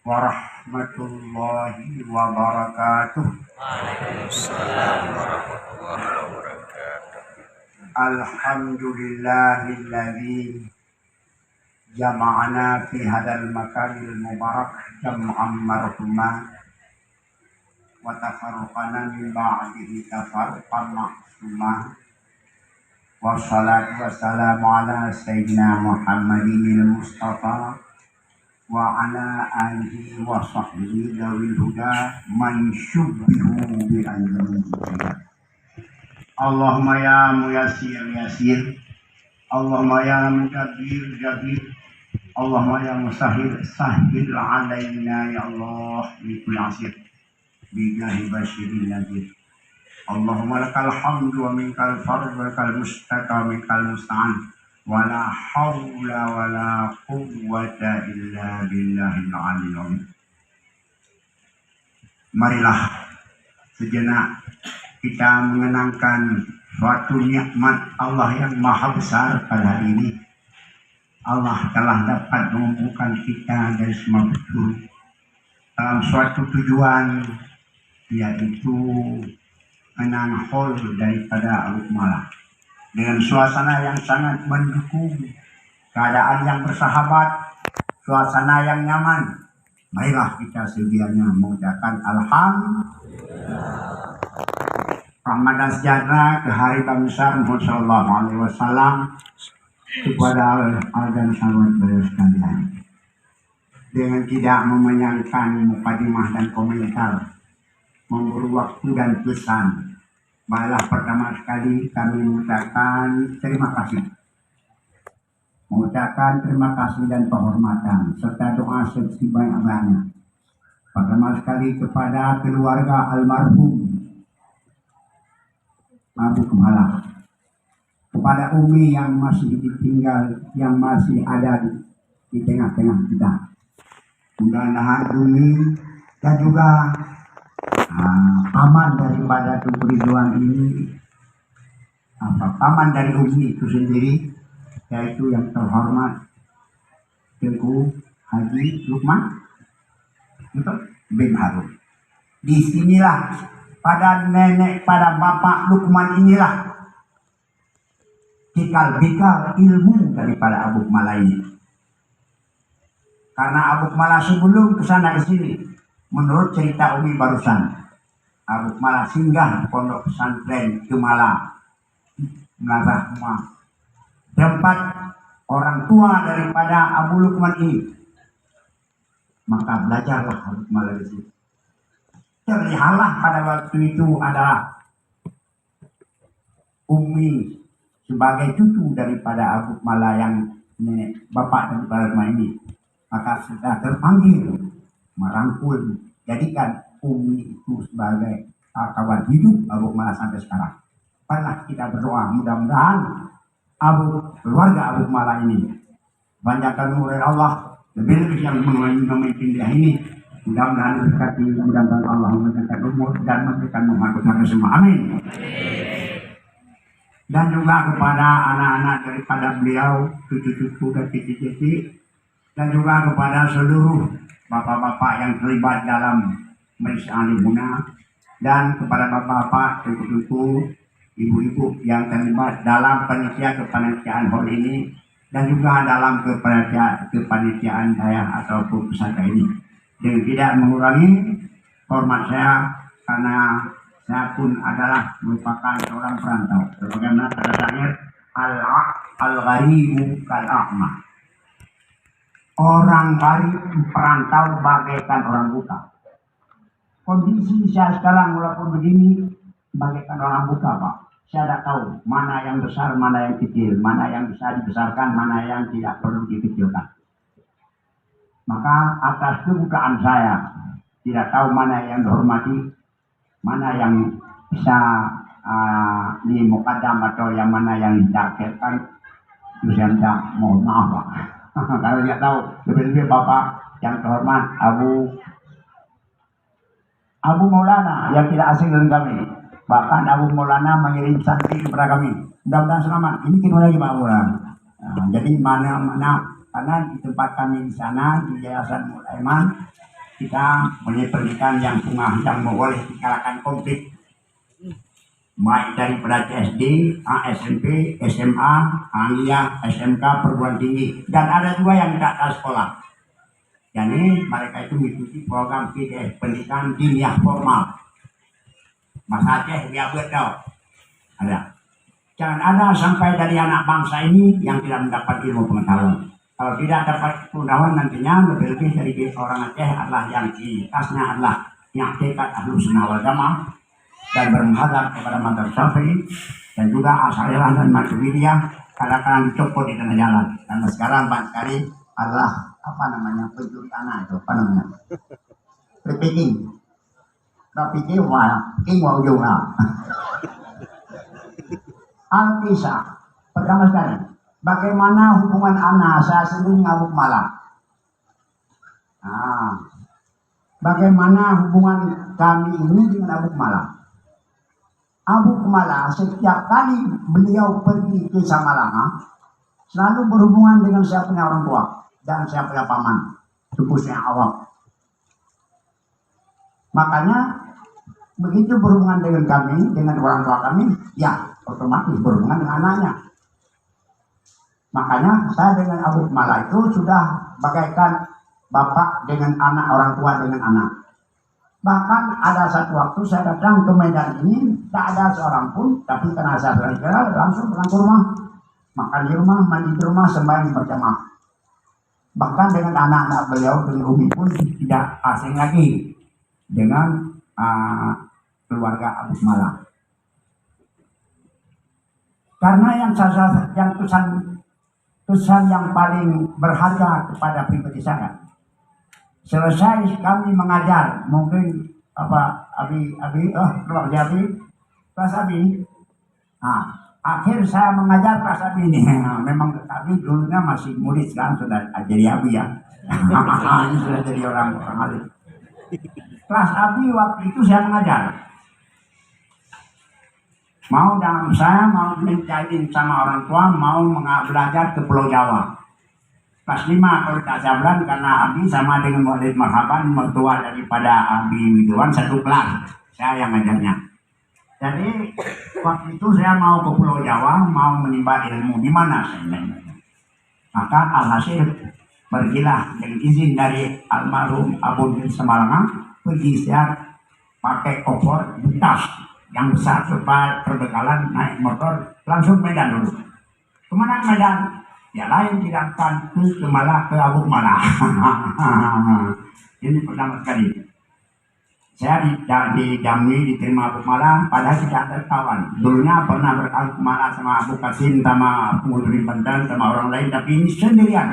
warahmatullahi wabarakatuh. Waalaikumsalam warahmatullahi wabarakatuh. Alhamdulillahilladzi jama'ana fi hadzal makanil mubarak jam'an marhuma wa tafarraqana min ba'dihi tafarruqan ma'suma. Wassalatu wassalamu ala sayyidina Muhammadin Mustafa wa ala alihi wa sahbihi dawil huda man syubbihu bi anjani. Allahumma ya muyassir yassir, Allahumma ya mudabbir dabbir, Allahumma ya musahhil sahhil alaina ya Allah bi kulli asir bi jahi basyirin nadir. Allahumma lakal hamdu wa minkal fardhu wa lakal mustaka wa minkal musta'an wa la hawla wa la quwwata illa billahil aliyyil azim. Marilah sejenak kita mengenangkan suatu nikmat Allah yang maha besar pada hari ini. Allah telah dapat mengumpulkan kita dari semua penjuru dalam suatu tujuan, yaitu menanghol daripada Abu Malah dengan suasana yang sangat mendukung, keadaan yang bersahabat, suasana yang nyaman. Marilah kita sedianya mengucapkan alhamdulillah. Ramadan sejahtera ke hari bangsa Muhammad sallallahu alaihi wasallam kepada al-dan sahabat beliau sekalian. Dengan tidak memanjangkan mukadimah dan komentar, memberi waktu dan pesan, malah pertama sekali kami mengucapkan terima kasih. Mengucapkan terima kasih dan penghormatan serta doa sebanyak-banyaknya. Pertama sekali kepada keluarga almarhum Abu Malah, kepada Umi yang masih ditinggal, yang masih ada di tengah-tengah kita. Mudah-mudahan Umi dan juga paman daripada Tuku Ridwan ini, paman dari Umi itu sendiri, yaitu yang terhormat Tengku Haji Lukman bin Harun. Disinilah pada nenek, pada bapak Lukman inilah cikal-bikal ilmu daripada Abu Malah ini. Karena Abu Malah sebelum kesana kesini, menurut cerita Umi barusan, Abu Malah singgah di pondok pesantren Kemala, Nazahma, tempat orang tua daripada Abu Lukman ini. Maka belajarlah Abu Malah di situ. Terlihatlah pada waktu itu adalah Umi sebagai cucu daripada Abu Malah yang nenek bapak daripada rumah ini. Maka sudah terpanggil merangkul, jadikan Umi itu sebagai kawan hidup Abu Malah sampai sekarang. Pernah kita berdoa mudah-mudahan keluarga Abu Malah ini banyakkan oleh Allah, lebih-lebih yang memimpin dia ini. Mudah-mudahan berkati, mudah-mudahan Allah memberikan umur dan memberikan memahami semua. Amin. Dan juga kepada anak-anak daripada beliau, cucu-cucu dan cici-cici, dan juga kepada seluruh bapak-bapak yang terlibat dalam Majelis Alimuna, dan kepada bapak-bapak, cucu-cucu, ibu-ibu yang terlibat dalam kepanitiaan hall ini, dan juga dalam kepanitiaan daya ataupun pesantren ini. Dengan tidak mengurangi hormat saya, karena saya pun adalah merupakan seorang perantau. Sebagaimana kata syair, al-gharibu kal-a'ma. Orang gharib, perantau bagaikan orang buta. Kondisi saya sekarang walaupun begini bagaikan orang buta, Pak. Saya tidak tahu mana yang besar, mana yang kecil, mana yang bisa dibesarkan, mana yang tidak perlu dikecilkan. Maka atas kebutaan saya, tidak tahu mana yang dihormati, mana yang bisa di muqaddam atau yang mana yang diakhirkan, itu saya minta mohon maaf, Pak. Kalau tidak tahu, lebih-lebih Bapak yang terhormat Abu Maulana yang tidak asing dengan kami. Bahkan Abu Maulana mengirim santri kepada kami. Mudah-mudahan selamat. Ini kita lagi Pak Maulana. Jadi mana-mana karena di tempat kami di sana di Yayasan Mulaiman kita punya pendidikan yang bunga yang boleh dikalahkan komplit, baik daripada SD, SMP, SMA, aliyah, SMK, perguruan tinggi, dan ada juga yang tidak ada sekolah. Jadi mereka itu mengikuti program PDF, pendidikan diniyah formal. Mas Aceh dia tahu ada. Jangan ada sampai dari anak bangsa ini yang tidak mendapat ilmu pengetahuan. Kalau tidak dapat pengetahuan nantinya lebih-lebih dari orang Aceh adalah yang di atasnya adalah yang tekad ahlu sunnah wal jamaah dan bermenghadap kepada mazhab Syafi'i dan juga Asy'ariyah dan Maturidiyah kadang-kadang dicopot di tengah jalan. Dan sekarang banyak sekali adalah pencuri anak itu trafficking. Trafficking wa ujung lah. Al-Kisah pertama sekali, bagaimana hubungan anak saya sendiri dengan Abu Malah. Bagaimana hubungan kami ini dengan Abu Malah. Abu Malah setiap kali beliau pergi ke Samalama selalu berhubungan dengan saya punya orang tua dan saya punya paman, sepupunya awam. Makanya begitu berhubungan dengan kami, dengan orang tua kami, ya otomatis berhubungan dengan anaknya. Makanya saya dengan Abu Malah itu sudah bagaikan bapak dengan anak, orang tua dengan anak. Bahkan ada satu waktu saya datang ke Medan ini, tak ada seorang pun, tapi karena saya bergerak langsung pulang ke rumah, makan di rumah, mandi di rumah, sembahyang berjamaah. Bahkan dengan anak-anak beliau, dengan Umi pun tidak asing lagi dengan keluarga Abu Malah. Karena yang pesan yang paling berharga kepada pribadi saya, selesai kami mengajar, mungkin Kelas Abi. Akhir saya mengajar Kelas Abi ini. Memang Abi dulunya masih murid, sekarang sudah jadi Abi ya. Ini sudah jadi orang alim. Kelas Abi waktu itu saya mengajar. Saya mau mencari sama orang tua, mau belajar ke Pulau Jawa. Kelas 5 kalau tak sabaran, karena Abi sama dengan Muhammad Marhaban, mertua daripada Abi Widowan, satu kelas. Saya yang ngajarnya. Jadi waktu itu saya mau ke Pulau Jawa, mau menimba ilmu di mana sebenarnya. Maka alhasil pergilah dengan izin dari almarhum Abu Semalanga, pergi saya pakai koper tas yang besar supaya perbekalan naik motor langsung Medan dulu. Kemana Medan? Ya lain tidak akan ke Malah, ke Abu Malah. Ini pertama sekali. Saya dijamin diterima Abu Malah, padahal tidak ada kawan. Dulunya pernah berkawan Malah sama Abu Qasim, sama Pengurus Banten, sama orang lain, tapi ini sendirian.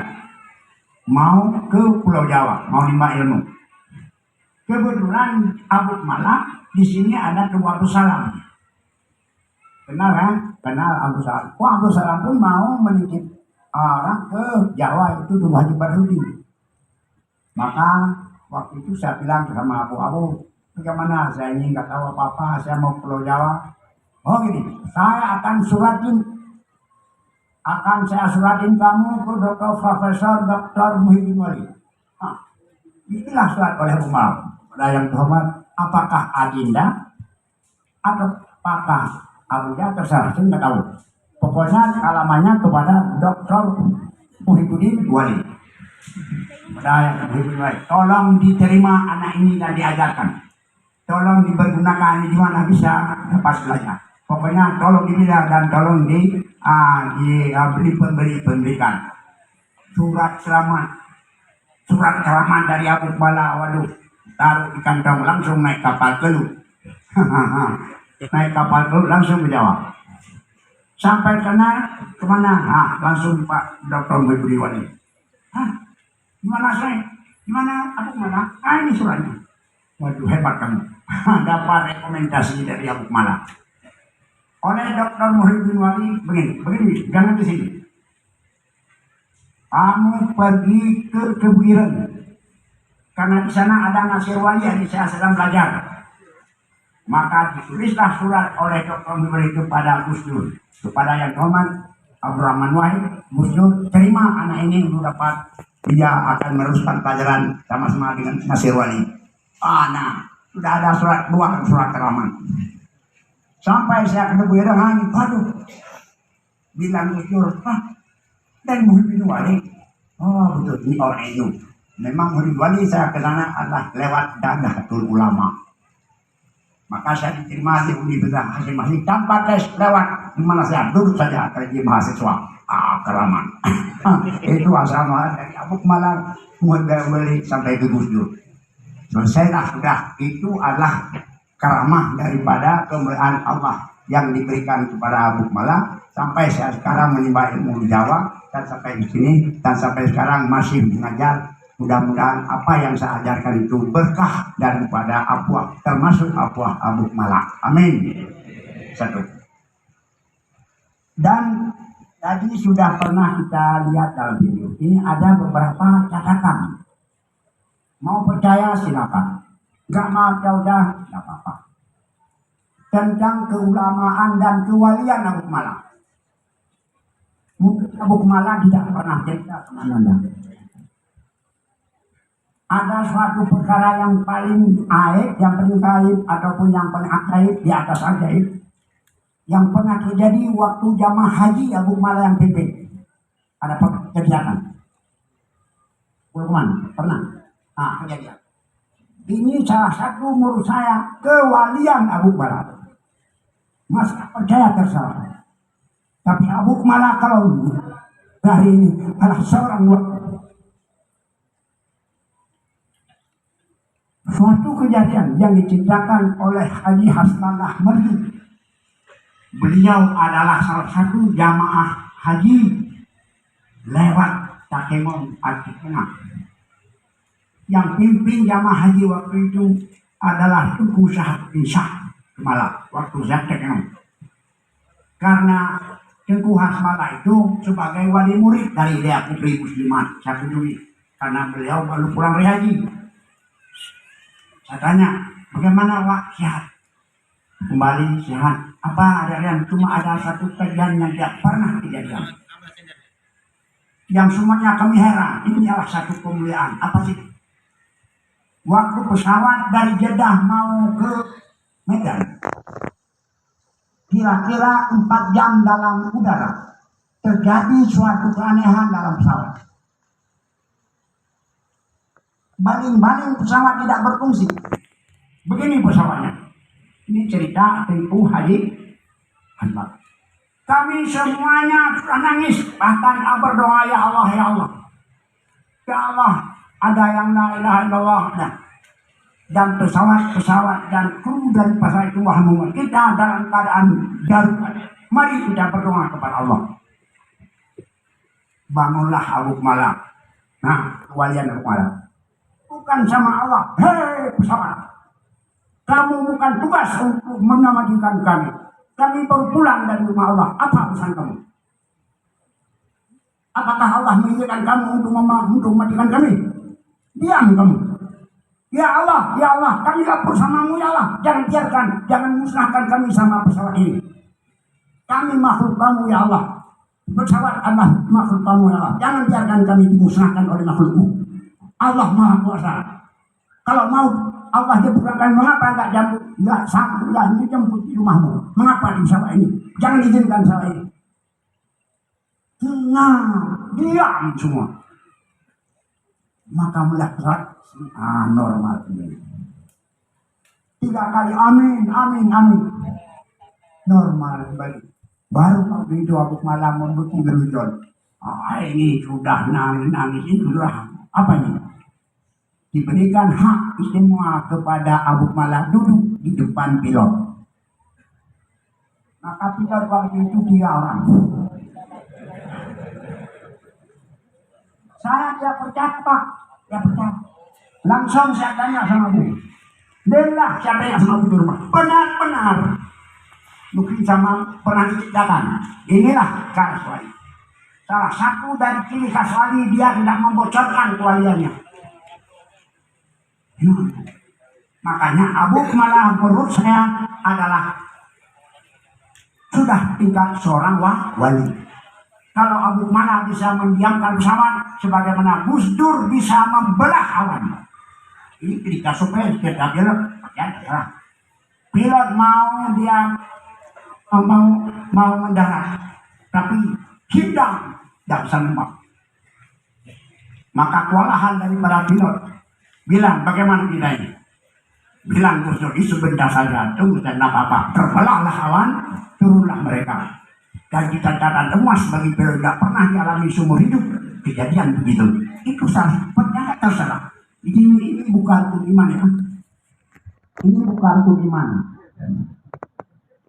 Mau ke Pulau Jawa, mau nimba ilmu. Kebetulan Abu Malah di sini ada Tuan Abdul Salam. Kenal kan? Kenal Abdul Salam. Abdul Salam pun mau menitip orang ke Jawa, itu Tuan Haji Barudi. Maka waktu itu saya bilang sama Abu, bagaimana saya ini nggak tahu apa-apa, saya mau Pulau Jawa. Oh gini, saya akan saya suratin kamu ke Profesor Dr. Muhyiddin Wali. Inilah surat oleh Umar. Pada yang terhormat, apakah Adinda atau apakah Abuja, terserah, saya nggak tahu. Pokoknya alamannya kepada Dr. Muhyiddin Wali. Tolong diterima anak ini dan diajarkan. Tolong dipergunakan di mana bisa dapat belajar. Pokoknya tolong dibina dan tolong diberikan surat selamat dari Abu Bala. Waduh, taruh di kantong, langsung naik kapal Kelut. Naik kapal Kelut langsung ke Jawa. Sampai sana kemana? Langsung Pak Dr. Muhyiddin Wali. Gimana saya? Gimana Abu Malah? Ini suratnya. Waduh, hebat kamu. Dapat rekomendasi dari Abu Malah. Oleh Dr. Muhyiddin Wali, begini, jangan di sini. Kamu pergi ke Kebuiren. Karena di sana ada Nasir Wali yang saya sedang belajar. Maka ditulislah surat oleh Dr. Muhyiddin kepada Gus Dur. Kepada yang terhormat Abdurrahman Wahid, Gus Dur terima anak ini untuk dapat dia akan meneruskan pelajaran sama-sama dengan Nasir Wali. Nah, sudah ada dua surat keramat. Sampai saya ketemu dengan, aduh, bilang jujur, dan Muhyiddin Wali. Oh betul, ini orang itu. Memang Muhyiddin Wali saya ke sana adalah lewat Nahdlatul Ulama. Maka saya diterima di Universitas Hasyim Asy'ari tanpa tes, lewat di mana saya duduk saja jadi mahasiswa. Keramat. Itu asal dari Abu Malang Wali sampai ke Gus Dur. Selesailah sudah. Itu adalah karamah daripada kemuliaan Allah yang diberikan kepada Abu Malang sampai saya sekarang menimba ilmu di Jawa dan sampai di sini dan sampai sekarang masih mengajar. Mudah-mudahan apa yang saya ajarkan itu berkah daripada Apuah, termasuk Apuah Abu Malang. Amin. Satu. Dan tadi sudah pernah kita lihat dalam video ini ada beberapa catatan. Mau percaya silakan, nggak mau udah nggak apa-apa. Tentang keulamaan dan kewalian Abu Malang. Mungkin Abu Malang tidak pernah cerita kemana-mana. Ada suatu perkara yang paling aib, yang paling gaib ataupun yang paling ajaib di atas ajaib yang pernah terjadi waktu jamaah haji Abu Malang yang pimpin. Ada kejadian. Pernah. Kejadian. Ini salah satu menurut saya kewalian Abu Malang. Mas percaya terserah. Tapi Abu Malang kalau dari ini adalah seorang suatu kejadian yang diceritakan oleh Haji Hasnan Ahmadi. Beliau adalah salah satu jamaah haji lewat Takemon Al-Tengah. Yang pimpin jamaah haji waktu itu adalah Tuku Syahab bin Syah Malang waktu Zaktekno. Karena Tengku Hasmala itu sebagai wali murid dari Dea Putri Muslimat 1 Juli. Karena beliau baru pulang dari haji. Saya tanya, bagaimana Pak sehat? Kembali sehat. Apa ada yang cuma ada satu kejadian yang tidak pernah kejadian. Yang semuanya kami heran. Ini adalah satu kemuliaan. Apa sih? Waktu pesawat dari Jeddah mau ke Medan, kira-kira 4 jam dalam udara, terjadi suatu keanehan dalam pesawat. Baling-baling pesawat tidak berfungsi. Begini pesawatnya. Ini cerita Tengku Haji Hasmala. Kami semuanya sudah nangis, bahkan berdoa, ya Allah, ya Allah. Ya Allah, ada yang la ilaha illallah. Dan pesawat dan kru dari pesawat itu Muhammad. Kita dalam keadaan darurat. Mari kita berdoa kepada Allah. Bangunlah Abu Malang. Kewalian Abu Malang. Bukan sama Allah. Hei pesawat, kamu bukan tugas untuk menamakan kami. Kami baru pulang dari rumah Allah. Apa urusan kamu? Apakah Allah menginginkan kamu untuk mematikan kami? Diam kamu. Ya Allah, ya Allah, kami lapor samamu ya Allah. Jangan biarkan, jangan musnahkan kami sama pesawat ini. Kami makhluk kamu ya Allah. Pesawat adalah makhluk kamu ya Allah. Jangan biarkan kami dimusnahkan oleh makhlukmu. Allah Maha Kuasa. Kalau mau Allah jemputkan, mengapa enggak dijemput di rumahmu? Mengapa di pesawat ini? Jangan izinkan pesawat ini. Diam semua. Maka melihat pesawat normal ini. 3 kali amin, amin, amin. Normal kembali. Baru waktu itu Abu Malang membutuhkan gerujon. Ini sudah nangis ini sudah apa ini? Diberikan hak istimewa kepada Abu Malang duduk di depan pilot. Maka pilot waktu itu 3 orang. Saya tidak percaya Pak, tidak percaya. Langsung saya tanya sama Bu. Belah saya tanya sama Bu di rumah. Benar-benar. Mungkin sama pernah diceritakan. Inilah Kaswali. Salah satu dari ciri Kaswali, dia tidak membocorkan kewaliannya. Makanya Abu Malang menurut saya adalah sudah tingkat seorang wali. Kalau Abu Malah bisa mendiamkan pesawat, sebagaimana Gus Dur bisa membelah awan. Ini ketika supaya kita pilot, ya, pilot mau dia mau mendarat, tapi hidang tidak bisa nembak. Maka kewalahan dari para pilot bilang, bagaimana kita ini? Bilang Gus Dur, sebentar saja, tunggu dan apa-apa. Terbelahlah awan, turunlah mereka. Dan kita catatan emas bagi pilot tidak pernah dialami seumur hidup kejadian begitu. Itu salah, ternyata terserah. Ini bukan rukun iman ya. Ini bukan rukun iman.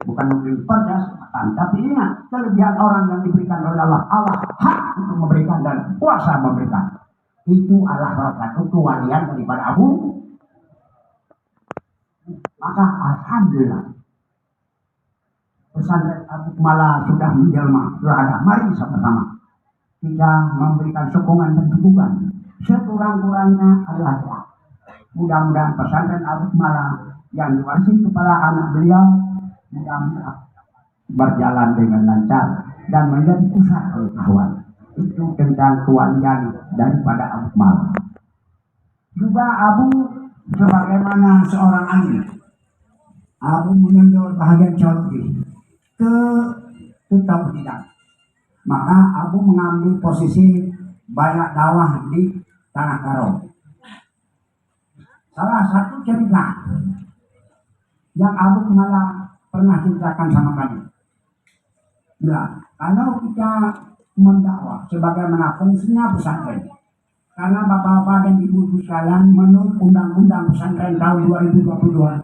Bukan mungkin perjasaan, tapi ingat kelebihan orang yang diberikan oleh Allah. Allah hak untuk memberikan dan kuasa memberikan. Itu adalah salah satu kewalian daripada Abu. Maka alhamdulillah pesantren Abu Malah sudah menjelma, sudah ada. Mari sama-sama kita memberikan sokongan dan dukungan sekurang-kurangnya adalah doa. Mudah-mudahan pesantren Abu Malah yang diwarisi kepala anak beliau mudah-mudahan berjalan dengan lancar dan menjadi pusat pengetahuan. Itu tentang kewalian daripada Abu Malah. Juga Abu sebagaimana seorang alim, Abu menonjol bahagian teologi ke tauhidan. Maka Abu mengambil posisi banyak dakwah di Tanah Karo. Salah satu cerita yang Abu malah pernah ceritakan sama kami. Ya, kalau kita mendakwah sebagaimana fungsinya pesantren, karena bapak-bapak dan ibu-ibu sekalian menurut Undang-Undang Pesantren tahun 2022,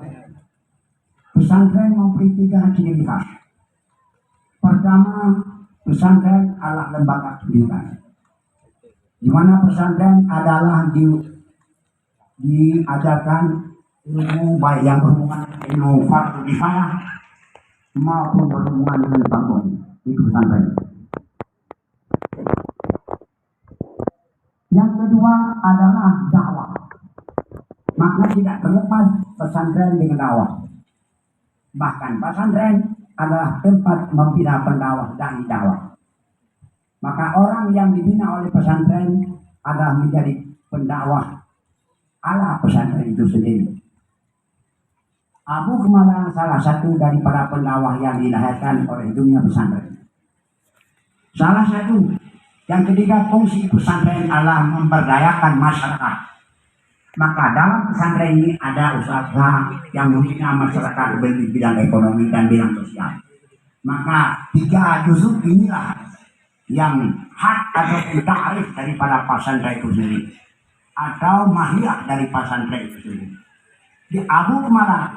pesantren memiliki 3 ciri khas. Pertama, pesantren adalah lembaga pendidikan, di mana pesantren adalah diajarkan ilmu baik yang berhubungan dengan ilmu fardu kifayah maupun berhubungan dengan bangun. Itu pesantren. Yang kedua adalah dakwah. Maka tidak terlepas pesantren dengan dakwah. Bahkan pesantren adalah tempat membina pendakwah dan dakwah. Maka orang yang dibina oleh pesantren adalah menjadi pendakwah ala pesantren itu sendiri. Abu Malah salah satu dari para pendakwah yang dilahirkan oleh dunia pesantren. Salah satu. Yang ketiga, fungsi pesantren adalah memberdayakan masyarakat. Maka dalam pesantren ini ada usaha yang membina masyarakat di bidang ekonomi dan bidang sosial. Maka 3 juzuk inilah yang hak atau ta'rif daripada pesantren itu sendiri, atau mahiyah dari pesantren itu sendiri. Di Abu Malah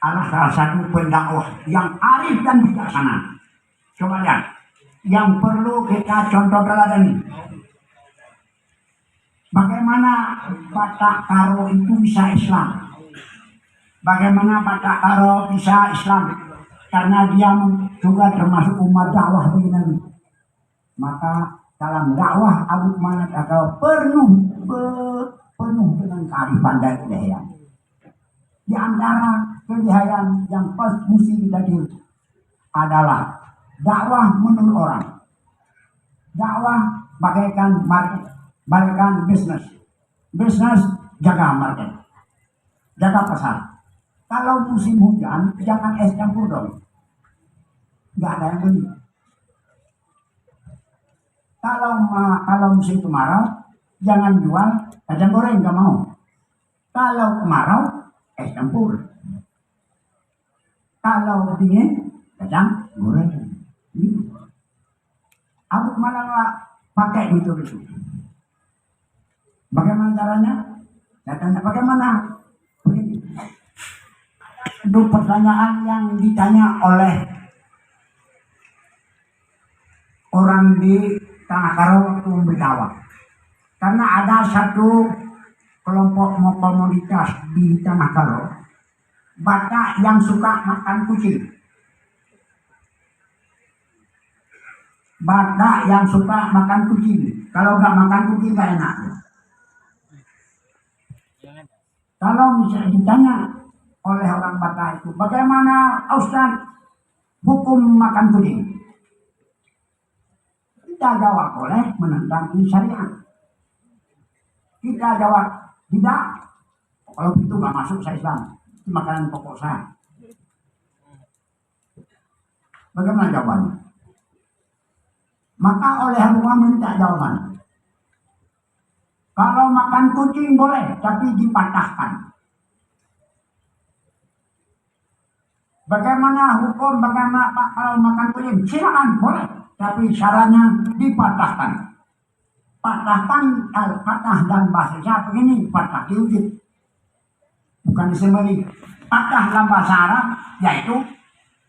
adalah salah satu pendakwah yang arif dan bijaksana. Coba lihat, yang perlu kita contoh teladan. Bagaimana Batak Karo itu bisa Islam? Bagaimana Batak Karo bisa Islam? Karena dia juga termasuk umat dakwah begini. Maka dalam dakwah Abu Malah atau penuh dengan kearifan dan kelebihan. Di antara kelebihan yang pas mesti kita diri adalah dakwah menurut orang. Dakwah bagaikan market, bagaikan bisnis. Bisnis jaga market, jaga pasar. Kalau musim hujan jangan es campur dong, nggak ada yang beli. Kalau musim kemarau jangan jual kacang goreng, nggak mau. Kalau kemarau es campur. Kalau dingin kacang goreng. Abu malah pakai metode itu. Bagaimana caranya? Saya tanya bagaimana? Begini. Itu pertanyaan yang ditanya oleh orang di Tanah Karo waktu memberi dakwah. Karena ada satu kelompok komunitas di Tanah Karo, Batak yang suka makan kucing. Batak yang suka makan kucing. Kalau nggak makan kucing nggak enak. Kalau misalnya ditanya oleh orang Batak itu, bagaimana Ustaz hukum makan kucing? Kita jawab boleh menentang syariat. Kita jawab tidak. Kalau itu nggak masuk saya Islam. Itu makanan pokok saya. Bagaimana jawabannya? Maka oleh Allah minta jawaban. Kalau makan kucing boleh, tapi dipatahkan. Bagaimana hukum, bagaimana Pak kalau makan kucing? Silakan, boleh. Tapi syaratnya dipatahkan. Patahkan, patah dan bahasa begini, patah diwujud. Bukan disembelih. Patah dalam bahasa Arab, yaitu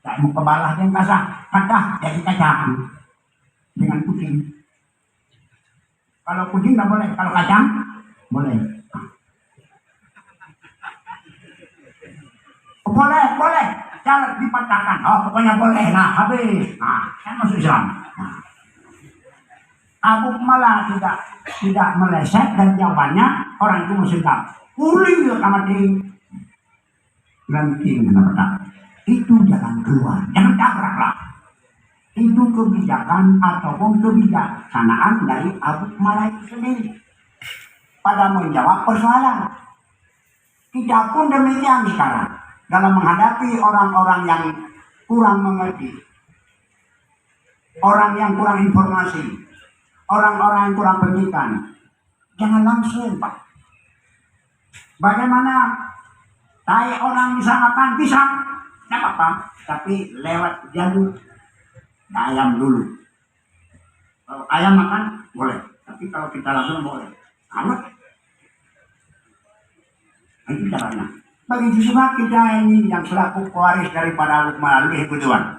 tak mau kebalah yang kasar. Patah jadi kacang. Dengan kucing. Kalau kucing nggak boleh, kalau kacang boleh. Boleh. Cara dipatahkan. Oh, pokoknya boleh. Nah, habis. Nah, kan masuk Islam. Nah. Abu malah tidak meleset dan jawabannya orang itu masih tahu. Kuling sama di ganti menabrak. Itu jalan keluar. Jangan tabraklah. Itu kebijakan ataupun kebijaksanaan dari Abu Malah itu sendiri pada menjawab persoalan. Kita pun demikian sekarang dalam menghadapi orang-orang yang kurang mengerti, orang yang kurang informasi, orang-orang yang kurang pendidikan. Jangan langsung, Pak. Bagaimana tai orang bisa makan pisang? Tidak apa-apa, tapi lewat jalur ayam dulu. Kalau ayam makan boleh, tapi kalau kita langsung boleh. Amat. Itu caranya. Bagi semua kita ini yang selaku pewaris daripada Abu Malah kebetulan.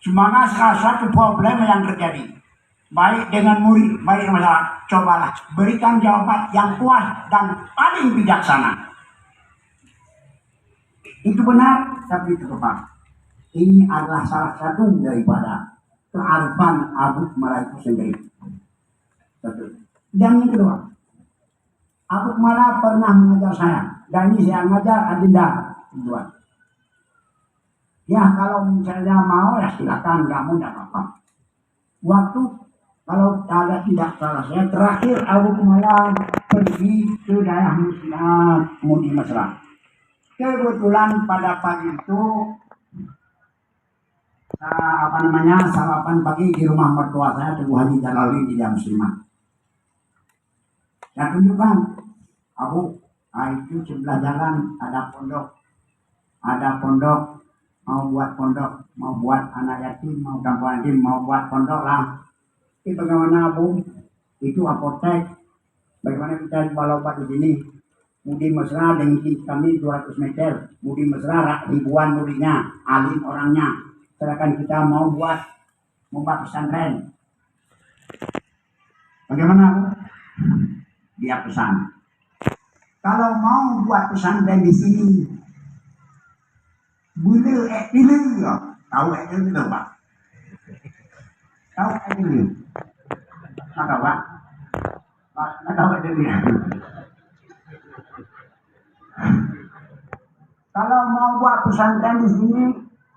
Semangat salah satu problem yang terjadi. Baik dengan murid, baik masalah, cobalah berikan jawaban yang kuat dan paling bijaksana. Itu benar, tapi itu tepat. Ini adalah salah satu daripada kearifan Abu Malah itu sendiri. Satu. Dan yang kedua, Abu Malah pernah mengajar saya, dan ini saya mengajar adinda. Kedua. Ya kalau misalnya mau ya silakan, kamu tidak apa-apa. Waktu kalau ada tidak salah saya terakhir Abu Malah pergi ke daerah Mudi Mesra. Kebetulan pada pagi itu sarapan pagi di rumah mertua saya Tugu Haji Jalali di Jam 5. Saya tunjukkan, Abu, itu sebelah jalan ada pondok, mau buat pondok, mau buat anak yatim, mau kampung yatim, mau buat pondok lah. Itu bagaimana Abu? Itu apotek. Bagaimana kita jual obat di sini? Mudi Mesra dengan kami 200 meter. Mudi Mesra ribuan muridnya, alim orangnya. Sedangkan kita mau buat pesantren. Bagaimana Abu? Dia pesan. Kalau mau buat pesantren di sini, boleh pilih ya. Tahu pilih Pak? Tahu pilih? Nggak tahu Pak? Nggak tahu pilih. Kalau mau buat pesantren di sini,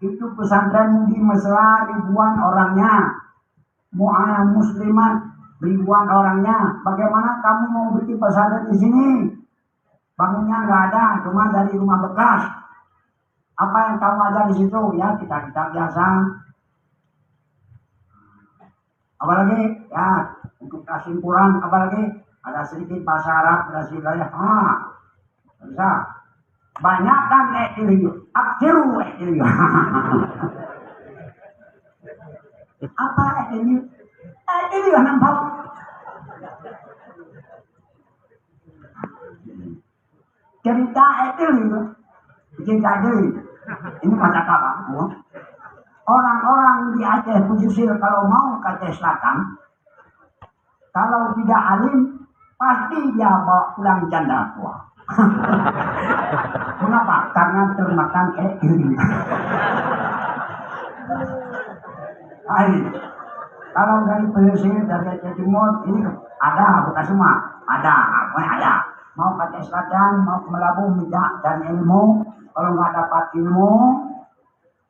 itu pesantren di Mesra ribuan orangnya, mu'ayyah muslimat ribuan orangnya. Bagaimana kamu mau bikin pesantren di sini? Bangunnya nggak ada, cuma dari rumah bekas. Apa yang kamu ajar di situ? Ya kita biasa. Apalagi ya untuk kesimpulan, apalagi ada sedikit bahasa Arab, ada sedikit bisa. Banyak kan ekiliu, akhiru ekiliu. Apa ekiliu? Ekiliu nampak. Cerita ekiliu, cerita ekiliu. Ini kata apa? Orang-orang di Aceh pesisir kalau mau ke Aceh Selatan, kalau tidak alim, pasti dia bawa pulang janda tua. Kenapa? Karena termakan ekiliu. Kalau dari pesisir dari Aceh Timur ini ada, bukan semua, ada. Mau ke Aceh Selatan, mau melabung minyak dan ilmu, kalau nggak dapat ilmu,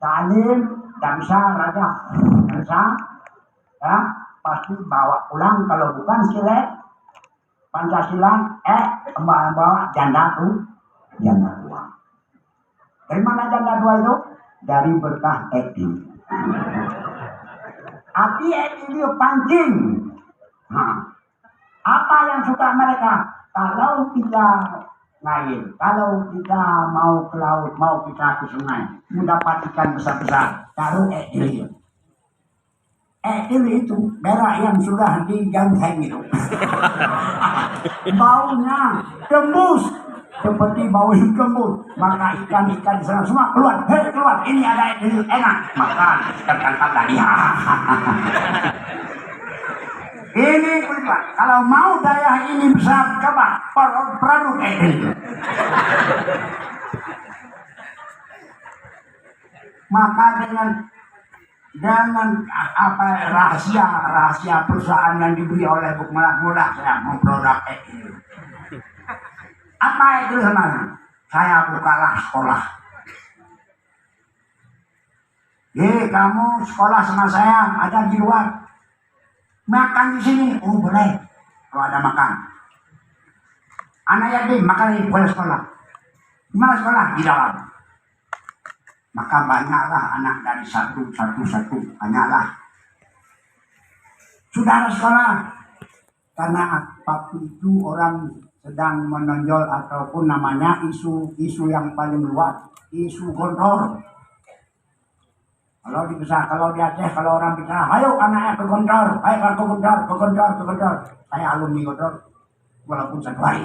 talim, nggak bisa raja, nggak bisa, ya. pasti bawa pulang. Kalau bukan silet Pancasila, bawa janda tua. Dari mana janda tua itu? Dari berkah Edi. Api Edi dia pancing. Nah, apa yang suka mereka? Kalau kita ngair, kalau kita mau ke laut, mau kita ke sungai, mendapat ikan besar-besar, taruh Edi. Edi itu berak yang sudah digantung itu. Baunya tembus seperti bau kembur, maka ikan-ikan di sana semua keluar. Hei, keluar, ini ada ini enak, makan, tertangkap lagi. Ini keluar. Kalau mau daya ini besar, coba produk ini. Maka dengan apa rahasia perusahaan yang diberi oleh Buk Mulak saya memproduk ini. Apa itu sebenarnya? Saya bukalah sekolah. Kamu sekolah sama saya, ada di luar. Makan di sini, oh boleh. Kalau ada makan. Anak yatim makan di sekolah. Di mana sekolah? Di dalam. Maka banyaklah anak dari satu, banyaklah. Saudara sekolah. Karena waktu itu orang sedang menonjol ataupun namanya isu yang paling luas, isu gondor. Kalau di Aceh, kalau orang bicara, ayo anaknya ke gondor, ayo ke gondor. Saya alumni gondor, walaupun 1 hari.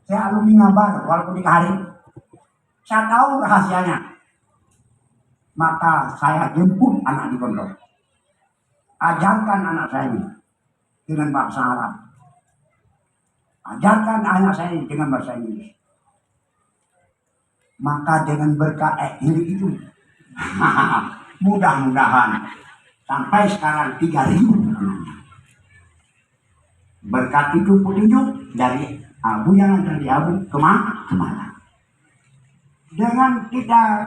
Saya alumni Ngabar, walaupun 3 hari. Saya tahu rahasianya. Maka saya jemput anak di gondor. Ajarkan anak saya ini dengan bahasa Arab. Ajarkan anak saya ini dengan bahasa Inggris. Maka dengan berkat diri itu mudah-mudahan sampai sekarang 3.000 berkat itu petunjuk dari Abu yang dari Abu kemana. Dengan kita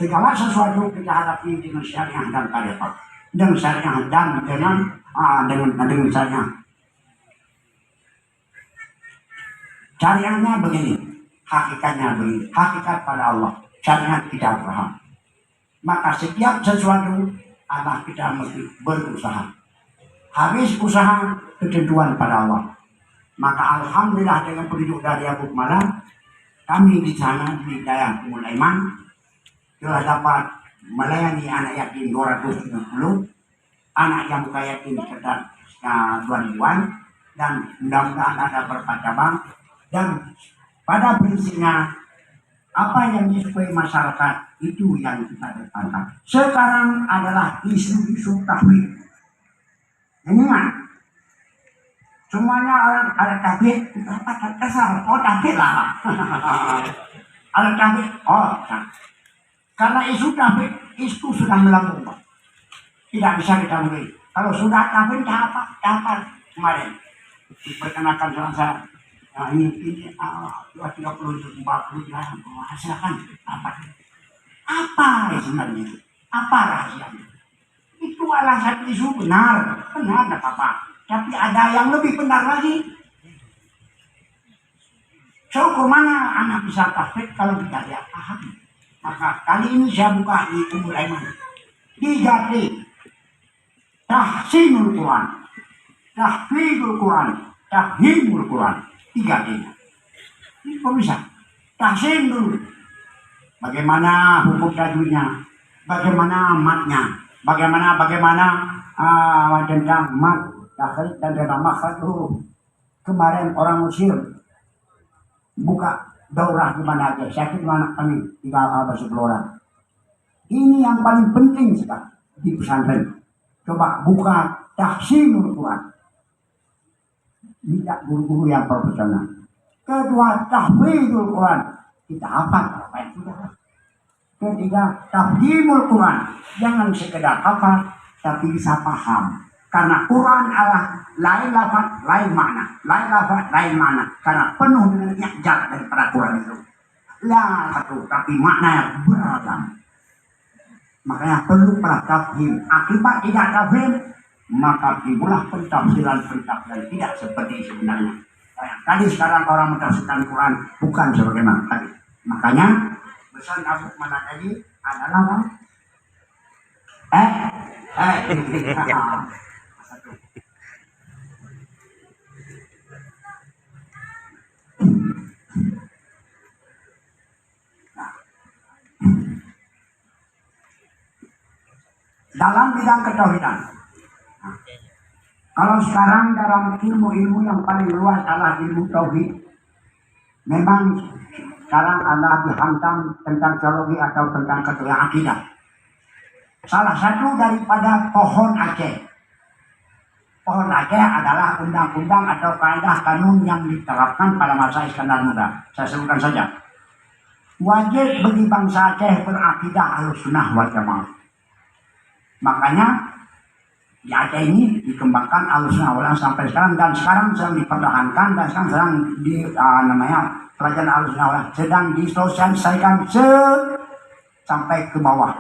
segala sesuatu kita hadapi dengan syariah dan tarikat, dengan syariah dan dengan syariah. Syariahnya begini, hakikatnya begini, hakikat pada Allah, syariat kita paham. Maka setiap sesuatu adalah kita mesti berusaha. Habis usaha ketentuan pada Allah. Maka alhamdulillah dengan penduduk dari Abu Malang, kami di sana di daerah Mulaiman telah dapat melayani anak yatim 250, anak yang bukan yatim sekitar 2.000-an, dan mudah-mudahan ada beberapa cabang. Dan pada prinsipnya apa yang disukai masyarakat itu yang kita depankan. Sekarang adalah isu-isu tahwid. Ingat, semuanya ada tahwid. Apa dasar? Oh tahwid lah. Ada tahwid. Oh, karena isu tahwid itu sudah melambung, Pak. Tidak bisa kita mulai. Kalau sudah tahwid, apa kemarin diperkenalkan sama saya. Nah ini 30 40 ya, menghasilkan apa sebenarnya? Apa rahasianya? Itu adalah satu isu benar tidak apa-apa. Tapi ada yang lebih benar lagi. So kemana anak bisa tahfidz kalau kita tidak paham? Maka kali ini saya buka di Umur Aiman, di Jati, tahsinul Quran, tahfidul Quran, tahhimul Quran. 3-nya. Ini kok bisa? Tahsin dulu. Bagaimana hukum tajwidnya? Bagaimana matnya? Bagaimana tentang mat, tahrij dan tentang makhraj huruf. Kemarin orang Mesir buka daurah di mana aja. Saya kira anak kami 10 orang. Ini yang paling penting sekarang di pesantren. Coba buka tahsinul Quran. Tidak guru-guru yang profesional. Kedua, tahfidul Quran. Kita hafal apa yang sudah. Ketiga, tahfidul Quran. Jangan sekedar hafal, tapi bisa paham. Karena Quran adalah lain lafaz, lain makna. Lain lafaz, lain makna. Karena penuh dengan i'jaz daripada Quran itu. Lah satu, tapi makna yang beragam. Makanya perlu tafhim. Akibat tidak tafhim, maka timbullah pentafsiran-pentafsiran tidak seperti sebenarnya. Tadi sekarang orang mentafsirkan Quran bukan sebagaimana tadi. Makanya pesan Abu Mana tadi adalah apa? Dalam bidang ketauhidan. Nah, kalau sekarang dalam ilmu-ilmu yang paling luas adalah ilmu tauhid, memang sekarang anda dihantam tentang teologi atau tentang ketauhidan akidah. Salah satu daripada pohon Aceh. Pohon Aceh adalah undang-undang atau kaidah kanun yang diterapkan pada masa Iskandar Muda. Saya sebutkan saja. Wajib bagi bangsa Aceh berakidah Ahlussunnah wal Jamaah. Makanya di Aceh ini dikembangkan Ahlussunnah wal Jamaah sampai sekarang, dan sekarang sedang dipertahankan, dan sekarang sedang di pelajaran Ahlussunnah wal Jamaah sedang disosialisasikan sampai ke bawah.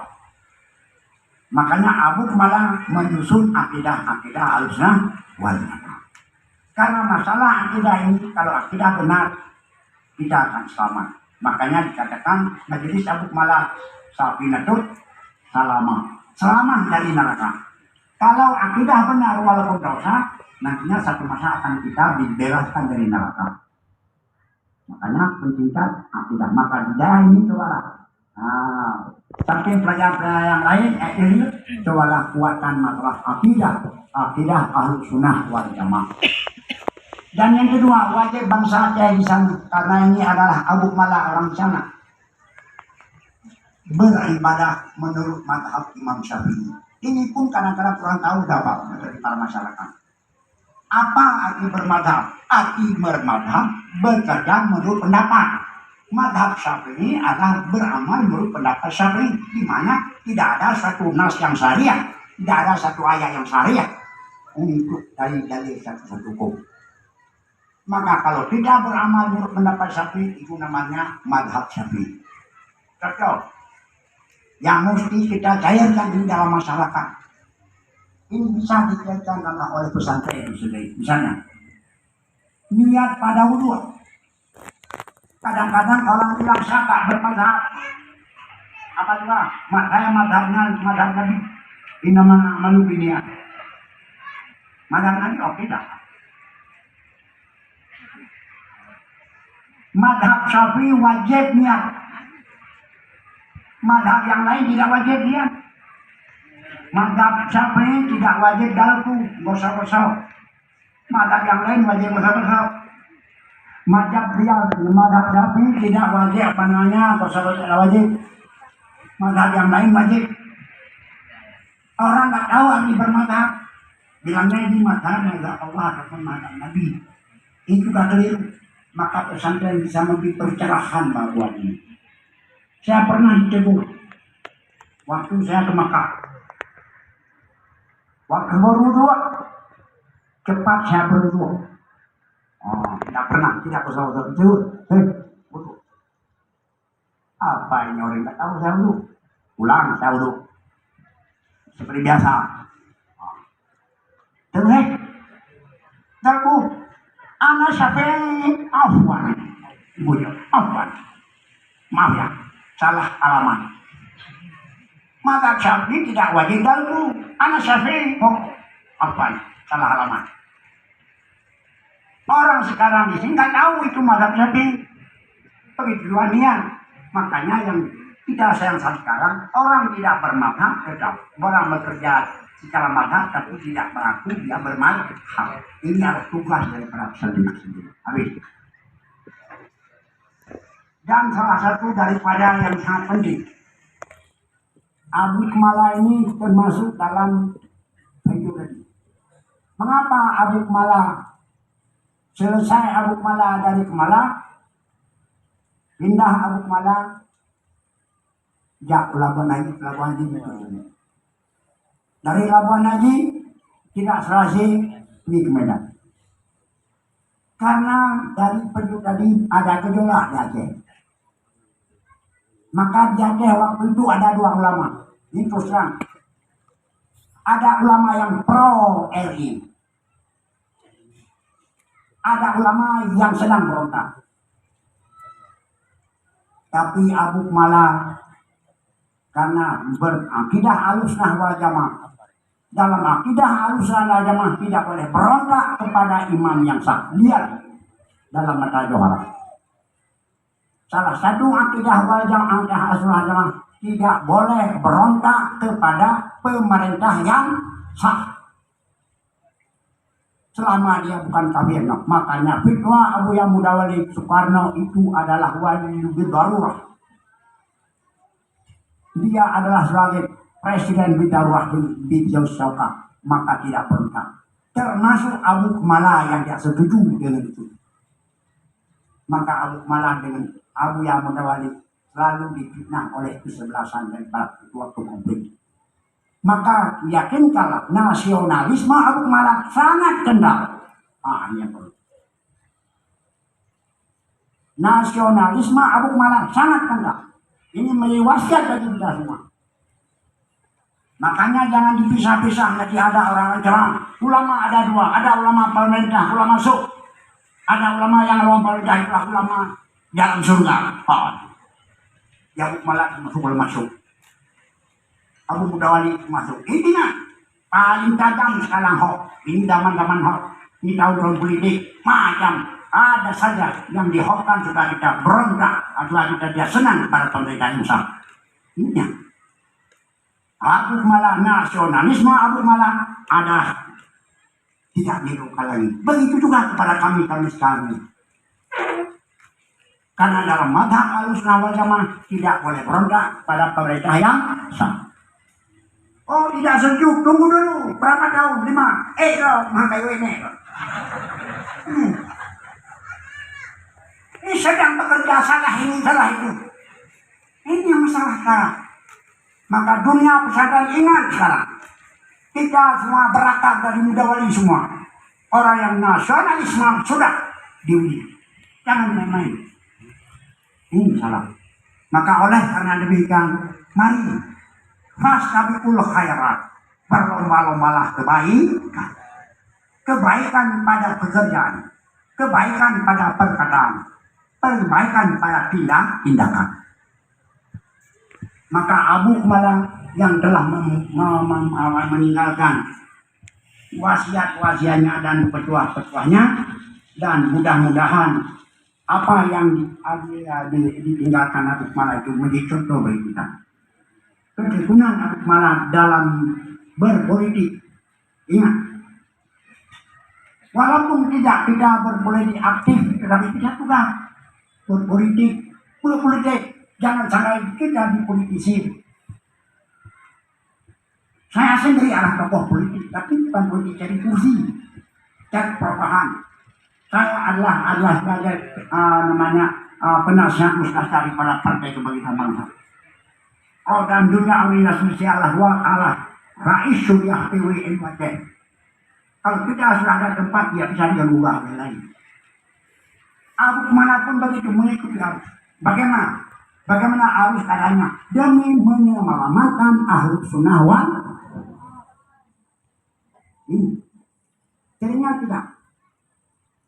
Makanya Abu malah menyusun akidah Ahlussunnah wal Jamaah. Karena masalah akidah ini, kalau akidah benar, kita akan selamat. Makanya dikatakan majelis Abu malah safinatut salamah, selamat dari neraka. Kalau akidah benar walaupun dosa, nantinya satu masa akan kita dibebaskan dari neraka. Makanya pentingkan akidah. Maka di daerah ini cobalah. Samping pelajaran yang lain, ini cobalah kuatkan masalah akidah Ahlussunnah wal Jamaah. Dan yang kedua, wajib bangsa Aceh di sana, karena ini adalah Abu Mala orang di sana, beribadah menurut mazhab Imam Syafi'i. Ini pun kadang-kadang kurang tahu dapat dari para masyarakat. Apa arti bermadhab? Arti bermadhab bekerja menurut pendapat. Madhab Syafi'i adalah beramal menurut pendapat Syafi'i, di mana tidak ada satu nas yang syariah, tidak ada satu ayat yang syariah untuk dalil satu hukum. Maka kalau tidak beramal menurut pendapat Syafi'i, itu namanya madhab Syafi'i. Contoh yang mesti kita cairkan di dalam masyarakat, ini bisa dicairkan oleh pesantren itu sendiri. Misalnya niat pada wudhu. Kadang-kadang orang bilang saya tak bermadhab. Apa juga? Saya madhabnya madhab Nabi. Ini namanya amalu biniat. Madhab Nabi oke dah. Madhab Syafi'i wajib niat. Madhab yang lain tidak wajib niat. Madhab Syafi'i tidak wajib dalku, gosok-gosok. Madhab yang lain wajib gosok-gosok. Madhab Syafi'i tidak wajib apa namanya, gosok-gosok tidak wajib. Madhab yang lain wajib. Orang nggak tahu arti bermadhab, bilangnya ini madhab Allah ataupun madhab Nabi. Ini juga keliru. Maka pesantren bisa memberi pencerahan bahwa ini. Saya pernah ditegur waktu saya ke Makkah. Waktu berwudu, cepat saya berwudu. Tidak pernah, tidak usah berwudu. Wudu. Apa ini orang tidak tahu saya wudu? Pulang saya wudu. Seperti biasa. Terus, dalku. Anak Syafi'i afwan. Ibunya afwan. Maaf ya, salah alamat. Maka Syafi'i tidak wajib dalku. Anak Syafi'i afwan, salah alamat. Orang sekarang di sini nggak tahu itu mazhab Syafi'i. Begitu niat. Makanya yang kita sayang sekarang, orang tidak bermadhab tetap orang bekerja secara madhab tapi tidak mengaku dia bermadhab. Ini adalah tugas daripada pesantren sendiri. Habis. Dan salah satu daripada yang sangat penting, Abu Kemala ini termasuk dalam hidup ini. Mengapa Abu Kemala selesai Abu Kemala dari Kemala, pindah Abu Kemala Labuan Haji dari Labuan Haji tidak selesai di Medan. Karena dari penduduk tadi ada gejolak di Aceh. Maka di Aceh waktu itu ada dua ulama. Itu serang. Ada ulama yang pro RI. Ada ulama yang sedang berontak. Tapi Abu Malah karena berakidah Ahlussunnah wal Jamaah. Dalam akidah Ahlussunnah wal Jamaah tidak boleh berontak kepada imam yang sah. Lihat dalam mata Johara. Salah satu akidah wal Jamaah Ahlussunnah wal Jamaah tidak boleh berontak kepada pemerintah yang sah. Selama dia bukan kafir. Nah, makanya fatwa Abu Yang Mudawali Soekarno itu adalah wali bidarurah. Dia adalah sebagai presiden bidarurah di Jawa, maka tidak berontak. Termasuk Abu Kemala yang tidak setuju dengan itu. Maka Abu Kemala dengan Abu Yang Mudawali selalu difitnah oleh kesebelasan dan para ketua publik. Maka yakinkanlah nasionalisme Abu Kemala sangat kendal. Ini yang perlu. Nasionalisme Abu Kemala sangat kendal. Ini mewasiat bagi kita semua. Makanya jangan dipisah-pisah. Nanti ada orang cerang. Ulama ada dua. Ada ulama pemerintah, ulama masuk. Ada ulama yang ulama pemerintah, itulah ulama dalam surga. Yang Abu Kemala masuk ulama masuk. Abu Mudawali masuk. Intinya paling tajam sekarang hoax. Ini zaman-zaman hoax. Ini tahun-tahun politik macam ada saja yang dihoaxkan sudah kita berontak atau kita dia senang pada pemerintah yang sah. Ini Abu Kemala nasionalisme Abu Kemala ada tidak diluka lagi. Begitu juga kepada kami sekarang. Karena dalam mazhab Ahlussunnah wal Jamaah tidak boleh berontak pada pemerintah yang sah. Oh tidak sejuk, tunggu dulu. Berapa tahun? 5. Makayu ini. Ini sedang bekerja salah ini, salah itu. Ini yang masalah sekarang. Maka dunia pesantren ingat sekarang. Kita semua berakar dari Mudawali semua. Orang yang nasionalisme sudah diuji. Jangan main-main. Ini salah. Maka oleh karena demikian, mari fastabiqul khairat, berlomba-lombalah kebaikan. Kebaikan pada pekerjaan, kebaikan pada perkataan, kebaikan pada tindakan. Maka Abu Kemala yang telah meninggalkan wasiat-wasiatnya dan petuah-petuahnya, dan mudah-mudahan apa yang ditinggalkan Abu Kemala itu menjadi contoh bagi kita. Ketekunan Abu Kemala dalam berpolitik. Ingat, walaupun tidak kita berpolitik aktif, tetapi kita juga berpolitik. Jangan sampai kita dipolitisi. Saya sendiri adalah tokoh politik, tapi bukan politik cari kursi, cari perubahan. Saya adalah sebagai penasihat mustahil pada Partai Kebangkitan Bangsa. Dan dunia awalnya Allah wa'ala Rais Suriah PWNPT. Kalau kita sudah ada tempat, ya bisa diubah lain. Abu Kemala pun begitu mengikuti arus. Bagaimana arus caranya? Demi menyelamatkan Ahlussunnah wal ini. Jadinya tidak.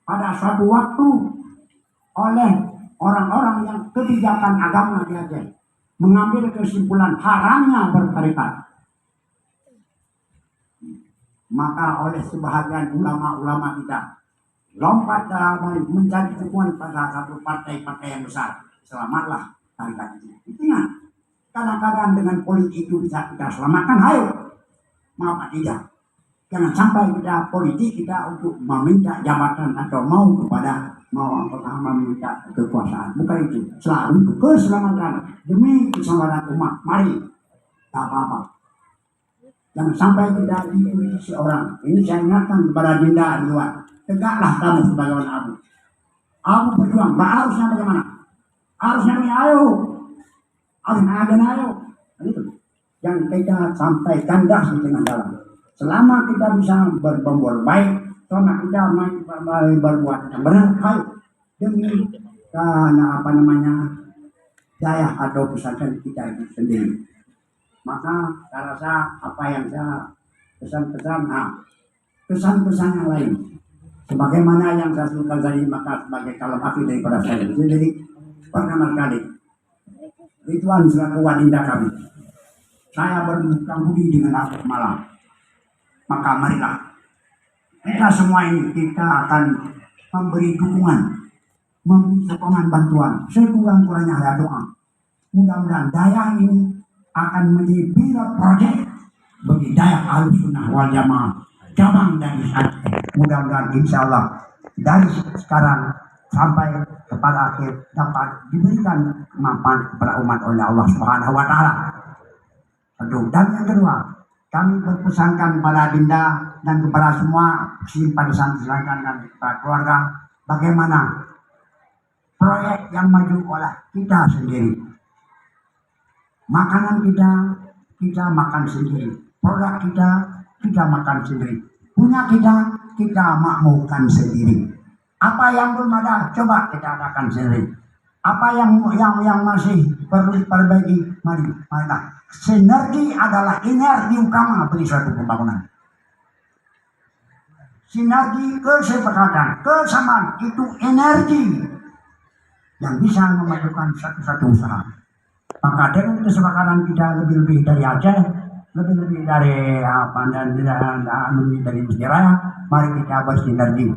Pada suatu waktu oleh orang-orang yang kebijakan agama diajar mengambil kesimpulan haramnya bertarikat. Maka oleh sebahagian ulama-ulama kita lompat dalam mencari dukungan pada satu partai-partai yang besar. Selamatlah tarikat itu. Ingat, kadang-kadang dengan politik itu bisa kita selamatkan. Ayo, maaf tidak. Jangan sampai kita politik kita untuk meminta jabatan atau mau meminta kekuasaan. Bukan itu. Selalu untuk keselamatan demi keselamatan umat. Mari, tak apa-apa. Jangan sampai kita dipolitisi orang. Ini saya ingatkan kepada Dinda di luar. Tegaklah kamu sebagai Abu. Abu berjuang. Harusnya bagaimana? Harusnya ayo. Harusnya ayo. Itu. Yang kita sampai kandas di tengah jalan. Selama kita bisa berbuat baik, selama kita berbuat yang benar, ayo. Demi daya atau pesantren kita itu sendiri. Maka saya rasa apa yang saya pesan-pesan, pesan-pesan yang lain sebagaimana yang saya sebutkan tadi, maka sebagai kalam api daripada saya sendiri, pertama kali Ridwan selaku wadinda kami, saya berhutang budi dengan aku malam. Maka marilah kita semua ini kita akan memberi dukungan, memberi sokongan bantuan sekurang-kurangnya ada doa. Mudah-mudahan daya ini akan menjadi pilot proyek bagi daya Ahlussunnah wal Jamaah cabang dari Aceh. Mudah-mudahan insya Allah dari sekarang sampai kepada akhir dapat diberikan kemampuan kepada umat oleh Allah Subhanahu wa Ta'ala. Dan yang kedua, kami berpesankan kepada Dinda dan kepada semua simpatisan-simpatisan dan kepada keluarga bagaimana proyek yang maju oleh kita sendiri. Makanan kita makan sendiri. Produk kita makan sendiri. Punya kita makmurkan sendiri. Apa yang belum ada, coba kita adakan sendiri. Apa yang masih perlu diperbaiki, marilah. Sinergi adalah energi utama bagi suatu pembangunan. Sinergi, kesepakatan, kesamaan itu energi yang bisa memajukan satu usaha. Maka dengan kesepakatan kita lebih dari Aceh, lebih dari dari Mesir Raya, mari kita bersinergi.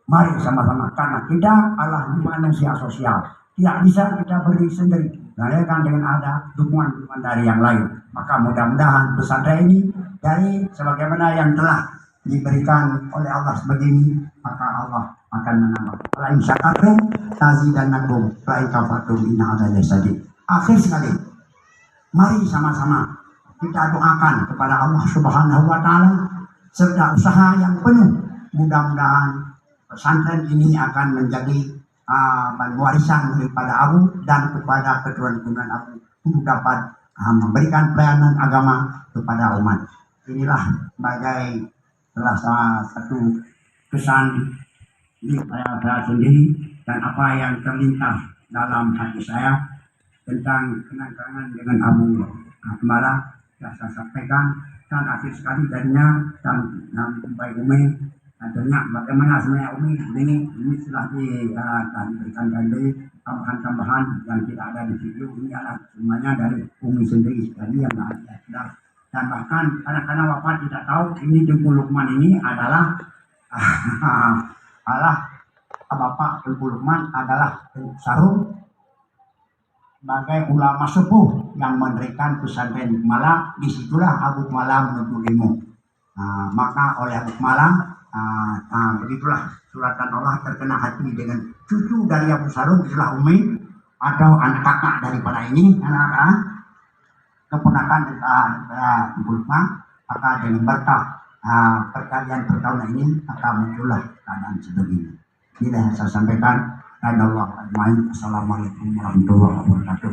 Mari sama-sama, karena kita adalah manusia sosial. Tidak bisa kita berdiri sendiri, melainkan dengan ada dukungan dari yang lain. Maka mudah-mudahan pesantren ini dari sebagaimana yang telah diberikan oleh Allah sebegini, maka Allah akan menambah. La in syakartum tazidannakum, la in kafartum inna adzabi syadid. Akhir sekali, mari sama-sama kita doakan kepada Allah Subhanahu wa Ta'ala serta usaha yang penuh. Mudah-mudahan pesantren ini akan menjadi warisan daripada Abu dan kepada keturunan Abu untuk dapat memberikan pelayanan agama kepada umat. Inilah sebagai salah satu kesan di saya sendiri dan apa yang terlintas dalam hati saya tentang kenangan dengan Abu Gembala yang saya sampaikan. Dan akhir sekali jadinya dan baik Umi adanya bagaimana sebenarnya Umi ini setelah diberikan dari tambahan-tambahan yang tidak ada di video ini adalah semuanya dari Umi sendiri sekali yang ada. Dan bahkan anak-anak wafat tidak tahu ini Tengku Lukman ini adalah Bapak Tengku Lukman adalah Sarung sebagai ulama sepuh yang mendirikan pesantren Gembala. Disitulah Abu Gembala menuntut ilmu. Maka oleh Abu Gembala begitulah suratan Allah terkena hati dengan cucu dari Abu Sarung, itulah Umi atau anak kakak daripada ini, anak keponakan daripada Tengku Lukman. Maka dengan berkah perkalian pertahunan ini maka muncullah keadaan sebegini. Inilah yang saya sampaikan. Assalamualaikum warahmatullahi wabarakatuh.